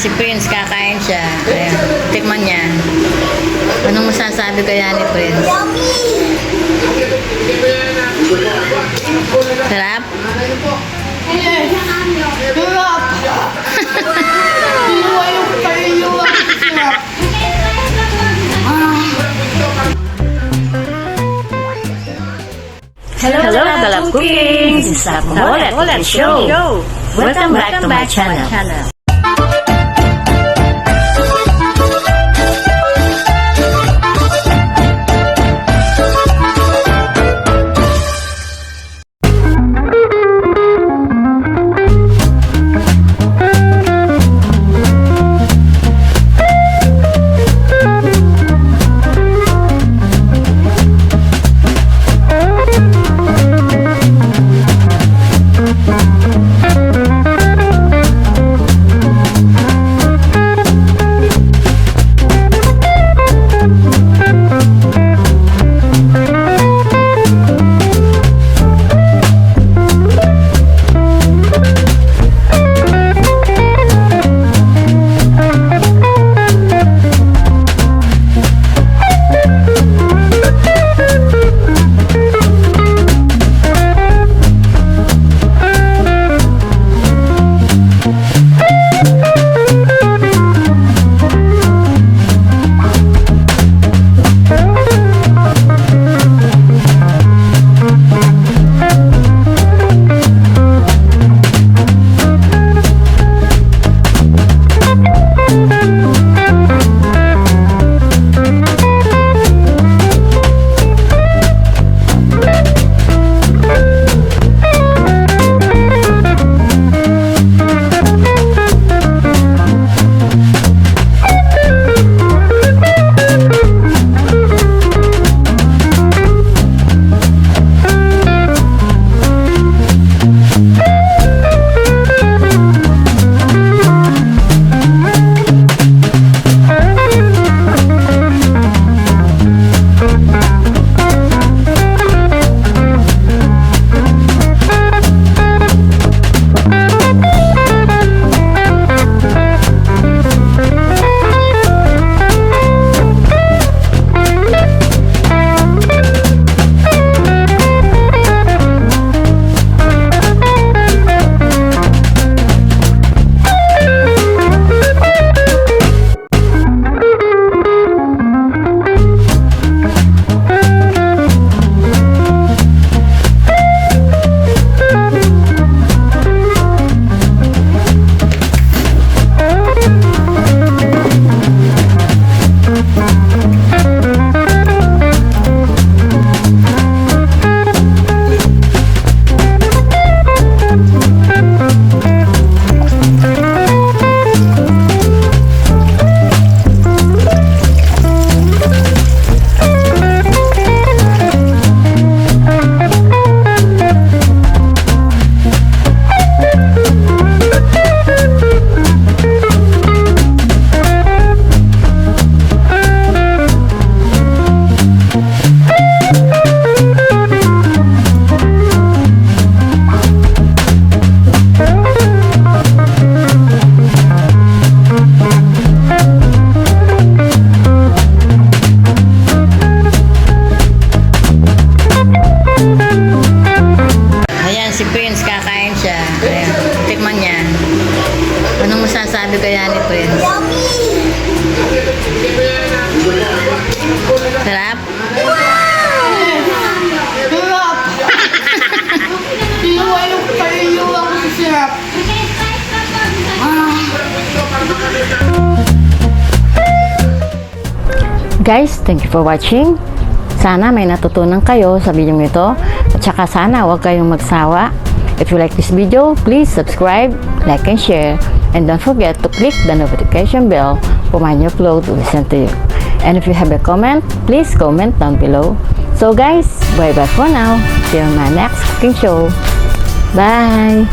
si Prince, kakain siya. Ayan, tikman niya. Anong masasabi kaya ni Prince? Sarap? Hello, Galap Cooking! This is Molet Show. Welcome back to my channel. Si Prince, kakain siya. Ayan, tikman niya. Anong masasabi kaya ni Prince? Sarap? Guys, thank you for watching. Sana may natutunan kayo sa video nito. At saka sana huwag kayong magsawa. If you like this video, please subscribe, like, and share. And don't forget to click the notification bell for my new upload to listen to you. And if you have a comment, please comment down below. So guys, bye-bye for now. Till my next cooking show. Bye!